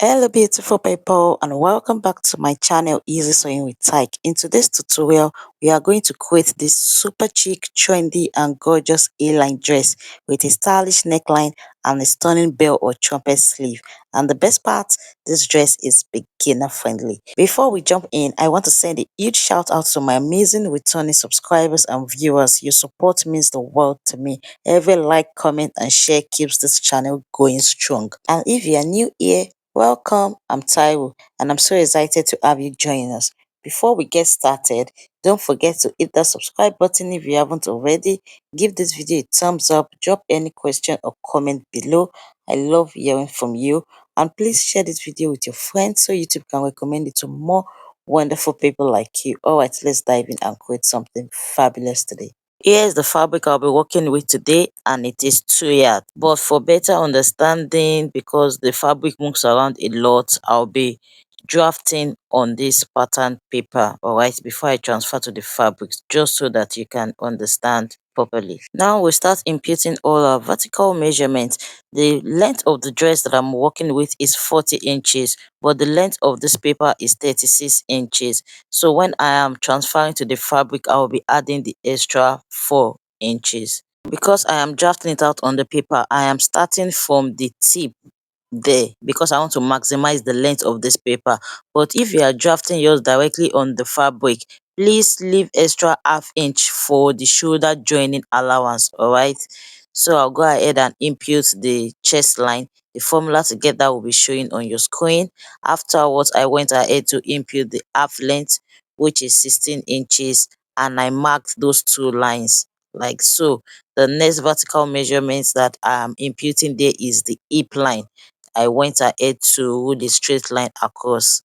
Hello beautiful people, and welcome back to my channel Easy Sewing with Tyke. In today's tutorial we are going to create this super chic, trendy and gorgeous A-line dress with a stylish neckline and a stunning bell or trumpet sleeve. And the best part, this dress is beginner friendly. Before we jump in, I want to send a huge shout out to my amazing returning subscribers and viewers. Your support means the world to me. Every like, comment and share keeps this channel going strong. And if you are new here, welcome, I'm Taiwo and I'm so excited to have you join us. Before we get started, don't forget to hit that subscribe button if you haven't already. Give this video a thumbs up, drop any question or comment below. I love hearing from you, and please share this video with your friends so YouTube can recommend it to more wonderful people like you. Alright, let's dive in and create something fabulous today. Here's the fabric I'll be working with today, and it is 2 yards. But for better understanding, because the fabric moves around a lot, I'll be drafting on this pattern paper, alright, before I transfer to the fabrics, just so that you can understand properly. Now we start imputing all our vertical measurements. The length of the dress that I'm working with is 40 inches, but the length of this paper is 36 inches. So when I am transferring to the fabric, I will be adding the extra 4 inches. Because I am drafting it out on the paper, I am starting from the tip there because I want to maximize the length of this paper. But if you are drafting yours directly on the fabric, please leave extra ½ inch for the shoulder joining allowance. Alright, so I'll go ahead and impute the chest line. The formula to get that will be showing on your screen. Afterwards, I went ahead to impute the half length, which is 16 inches, and I marked those two lines like so. The next vertical measurements that I am imputing there is the hip line. I went ahead to the straight line across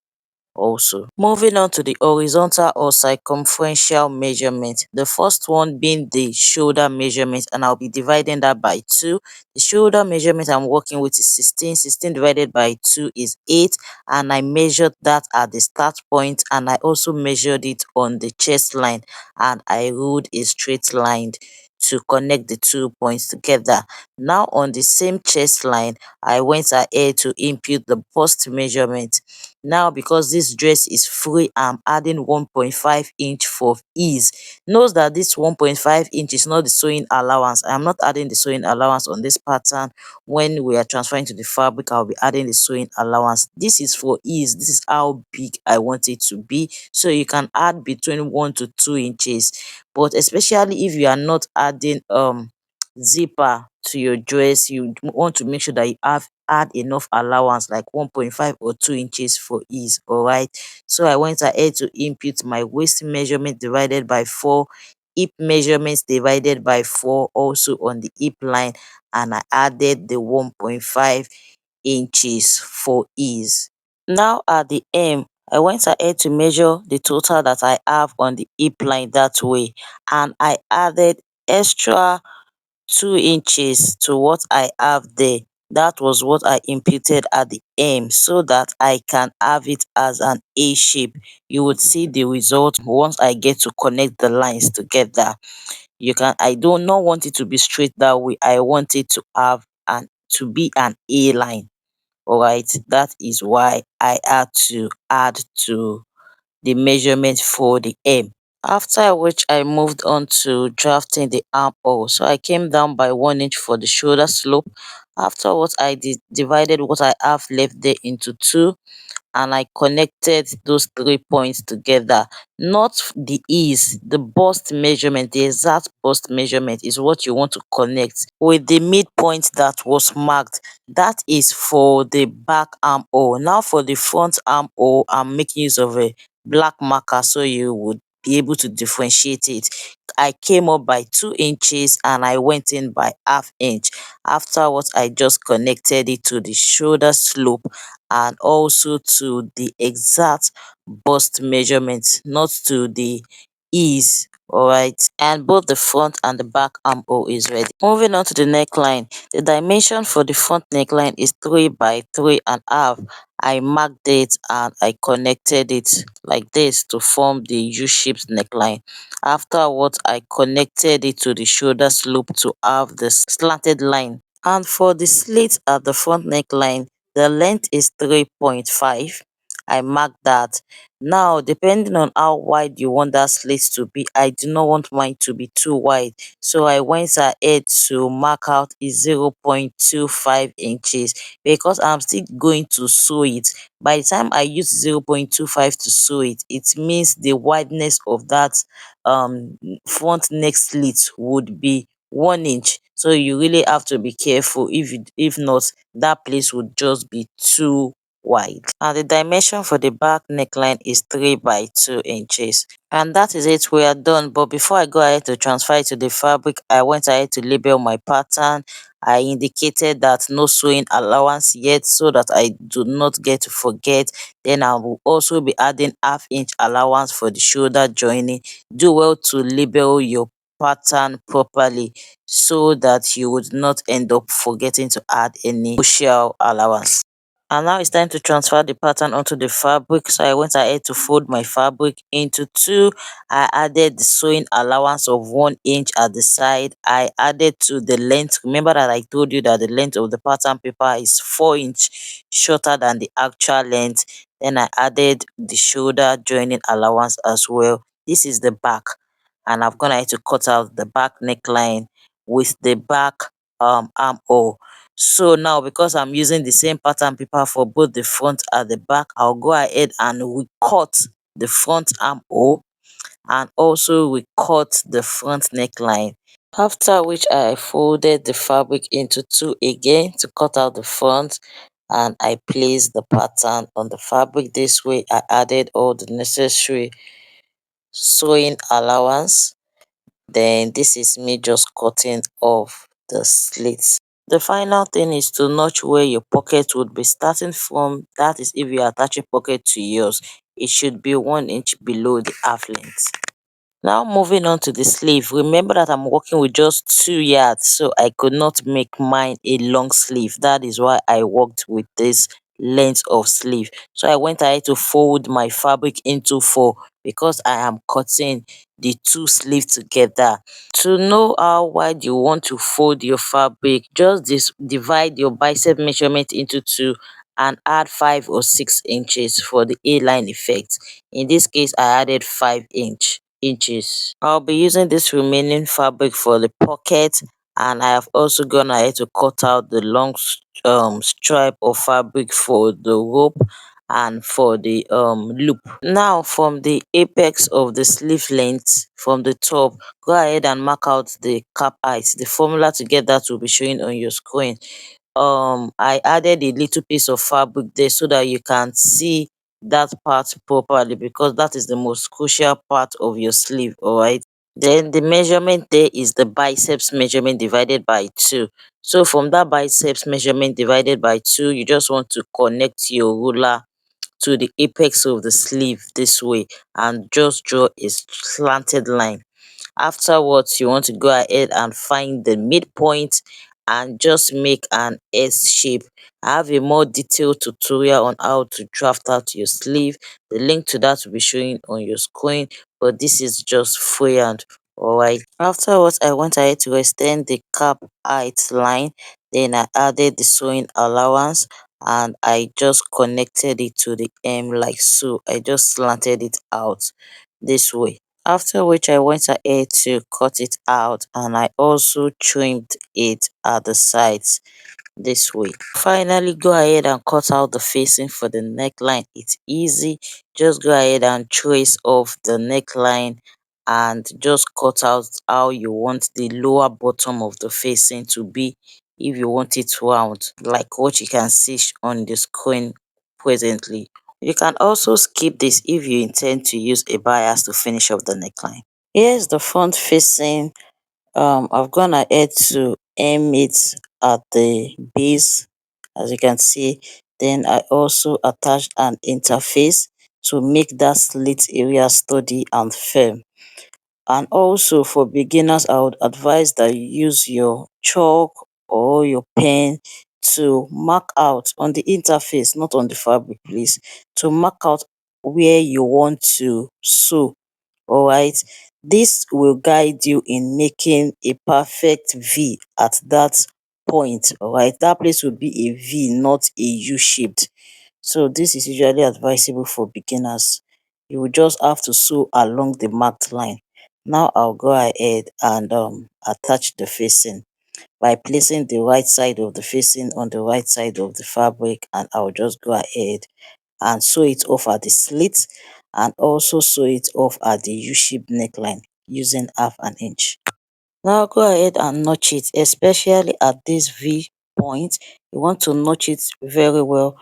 also. Moving on to the horizontal or circumferential measurement. The first one being the shoulder measurement, and I'll be dividing that by 2. The shoulder measurement I'm working with is 16. 16 divided by 2 is 8, and I measured that at the start point, and I also measured it on the chest line, and I ruled a straight line to connect the 2 points together. Now on the same chest line, I went ahead to impute the bust measurement. Now, because this dress is free, I'm adding 1.5 inch for ease. Note that this 1.5 inch is not the sewing allowance. I'm not adding the sewing allowance on this pattern. When we are transferring to the fabric, I'll be adding the sewing allowance. This is for ease. This is how big I want it to be. So you can add between 1 to 2 inches. But especially if you are not adding zipper to your dress, you want to make sure that you add enough allowance like 1.5 or 2 inches for ease. Alright, so I went ahead to input my waist measurement divided by 4, hip measurements divided by 4 also on the hip line, and I added the 1.5 inches for ease. Now at the hem, I went ahead to measure the total that I have on the hip line that way, and I added extra 2 inches to what I have there. That was what I imputed at the hem, so that I can have it as an A shape. You would see the result once I get to connect the lines together. I do not want it to be straight that way. I want it to have to be an A line. Alright, that is why I had to add to the measurement for the hem. After which I moved on to drafting the armhole. So I came down by 1 inch for the shoulder slope. Afterwards, I divided what I have left there into 2, and I connected those 3 points together. Not the ease, the bust measurement, the exact bust measurement is what you want to connect with the midpoint that was marked. That is for the back armhole. Now for the front armhole, I'm making use of a black marker so you would be able to differentiate it. I came up by 2 inches and I went in by ½ inch. Afterwards, I just connected it to the shoulder slope and also to the exact bust measurement, not to the ease. Alright, and both the front and the back armhole is ready. Moving on to the neckline. The dimension for the front neckline is 3 by 3.5. I marked it and I connected it like this to form the U-shaped neckline. Afterwards, I connected it to the shoulder slope to have the slanted line. And for the slit at the front neckline, The length is 3.5. I mark that. Now, depending on how wide you want that slit to be, I do not want mine to be too wide. So I went ahead to mark out is 0.25 inches because I'm still going to sew it. By the time I use 0.25 to sew it, it means the wideness of that front neck slit would be 1 inch. So you really have to be careful. If not, that place would just be too wide. And the dimension for the back neckline is 3 by 2 inches. And that is it, we are done. But before I go ahead to transfer it to the fabric, I went ahead to label my pattern. I indicated that no sewing allowance yet so that I do not get to forget. Then I will also be adding half-inch allowance for the shoulder joining. Do well to label your pattern properly so that you would not end up forgetting to add any crucial allowance. And now it's time to transfer the pattern onto the fabric. So I went ahead to fold my fabric into two. I added the sewing allowance of 1 inch at the side. I added to the length. Remember that I told you that the length of the pattern paper is 4 inch shorter than the actual length. Then I added the shoulder joining allowance as well. This is the back, and I've gone ahead to cut out the back neckline with the back armhole. So now, because I'm using the same pattern paper for both the front and the back, I'll go ahead and recut the front armhole and also recut the front neckline. After which I folded the fabric into two again to cut out the front, and I placed the pattern on the fabric. This way I added all the necessary sewing allowance. Then this is me just cutting off the slits. The final thing is to notch where your pocket would be starting from. That is, if you are attaching pocket to yours, it should be 1 inch below the half length. Now moving on to the sleeve. Remember that I'm working with just 2 yards, so I could not make mine a long sleeve. That is why I worked with this length of sleeve. So I went ahead to fold my fabric into 4 because I am cutting the two sleeves together. To know how wide you want to fold your fabric, just divide your bicep measurement into 2 and add 5 or 6 inches for the A-line effect. In this case, I added 5 inches. I'll be using this remaining fabric for the pocket, and I have also gone ahead to cut out the long stripe of fabric for the rope and for the loop. Now, from the apex of the sleeve length from the top, go ahead and mark out the cap height. The formula to get that will be showing on your screen. I added a little piece of fabric there so that you can see that part properly, because that is the most crucial part of your sleeve. All right, then the measurement there is the biceps measurement divided by 2. So from that biceps measurement divided by 2, you just want to connect your ruler to the apex of the sleeve this way and just draw a slanted line. Afterwards, you want to go ahead and find the midpoint and just make an S shape. I have a more detailed tutorial on how to draft out your sleeve. The link to that will be showing on your screen, but this is just freehand. Alright. Afterwards, I went ahead to extend the cap height line. Then I added the sewing allowance and I just connected it to the hem like so. I just slanted it out this way. After which I went ahead to cut it out, and I also trimmed it at the sides this way. Finally, go ahead and cut out the facing for the neckline. It's easy. Just go ahead and trace off the neckline and just cut out how you want the lower bottom of the facing to be, if you want it round, like what you can see on the screen presently. You can also skip this if you intend to use a bias to finish off the neckline. Here's the front facing. I've gone ahead to hem it at the base, as you can see. Then I also attached an interface to make that slit area sturdy and firm. And also for beginners, I would advise that you use your chalk or your pen to mark out on the interface, not on the fabric, please, to mark out where you want to sew. All right, this will guide you in making a perfect V at that point, all right? That place will be a V, not a U shaped. So this is usually advisable for beginners. You will just have to sew along the marked line. Now I'll go ahead and attach the facing by placing the right side of the facing on the right side of the fabric, and I'll just go ahead and sew it off at the slit, and also sew it off at the U-shaped neckline using half an inch. Now go ahead and notch it, especially at this V point. You want to notch it very well,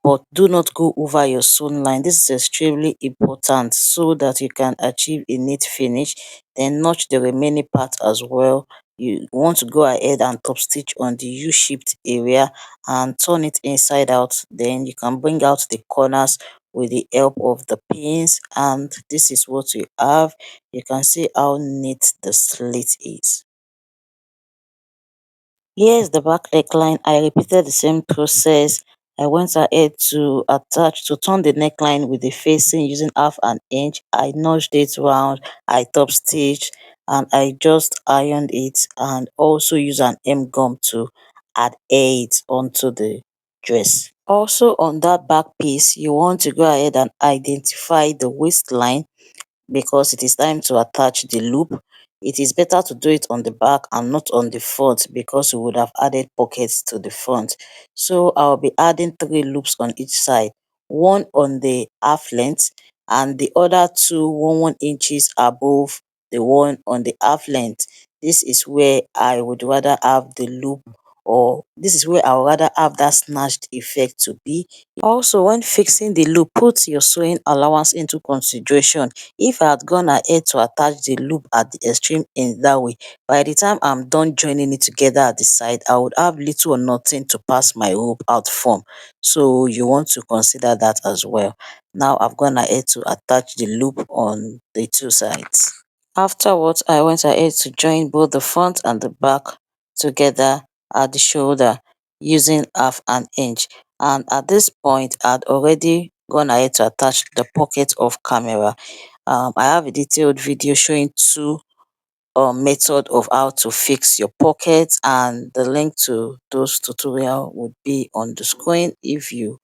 but do not go over your sewn line. This is extremely important so that you can achieve a neat finish. Then notch the remaining part as well. You want to go ahead and top stitch on the U-shaped area and turn it inside out. Then you can bring out the corners with the help of the pins, and this is what you have. You can see how neat the slit is. Here's the back neckline. I repeated the same process. I went ahead to turn the neckline with the facing using half an inch. I notched it round, I top stitched, and I just ironed it, and also use an M gum to adhere it onto the dress. Also on that back piece, you want to go ahead and identify the waistline because it is time to attach the loop. It is better to do it on the back and not on the front because we would have added pockets to the front. So I'll be adding 3 loops on each side, one on the half length and the other two 1 inches above the one on the half length. This is where I would rather have the loop, or this is where I would rather have that snatched effect to be. Also, when fixing the loop, put your sewing allowance into consideration. If I had gone ahead to attach the loop at the extreme end that way, by the time I'm done joining it together at the side, I would have little or nothing to pass my rope out from. So you want to consider that as well. Now I've gone ahead to attach the loop on the 2 sides. Afterwards, I went ahead to join both the front and the back together at the shoulder using half an inch. And at this point, I'd already gone ahead to attach the pocket of camera. I have a detailed video showing 2 method of how to fix your pockets, and the link to those tutorial would be on the screen. If you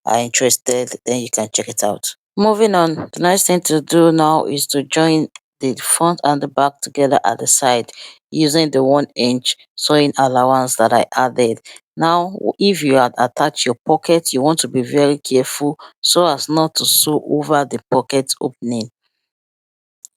are interested, then you can check it out. Moving on, the next thing to do now is to join the front and the back together at the side using the 1 inch sewing allowance that I added. Now, if you had attached your pocket, you want to be very careful so as not to sew over the pocket opening.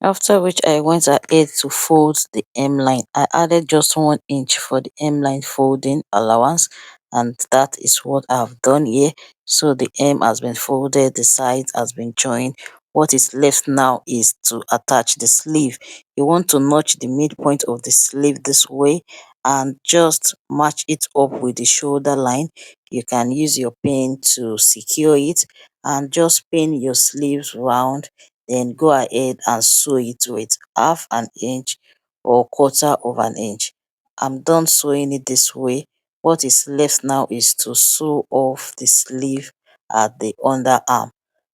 After which I went ahead to fold the hemline. I added just 1 inch for the hemline folding allowance, and that is what I've done here. So the hem has been folded, the side has been joined. What is left now is to attach the sleeve. You want to notch the midpoint of the sleeve this way and just match it up with the shoulder line. You can use your pin to secure it and just pin your sleeves round, then go ahead and sew it with half an inch or quarter of an inch. I'm done sewing it this way. What is left now is to sew off the sleeve at the underarm,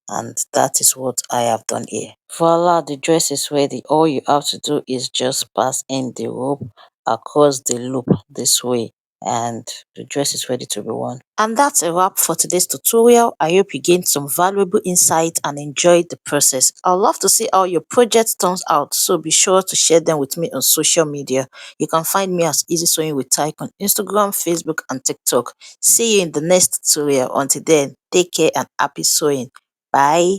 and that is what I have done here. Voila, the dress is ready. All you have to do is just pass in the rope across the loop this way, and the dress is ready to be worn. And that's a wrap for today's tutorial. I hope you gained some valuable insight and enjoyed the process. I'd love to see how your project turns out, so be sure to share them with me on social media. You can find me as EasySewing with Tyke on Instagram, Facebook, and TikTok. See you in the next tutorial. Until then, take care and happy sewing. Bye.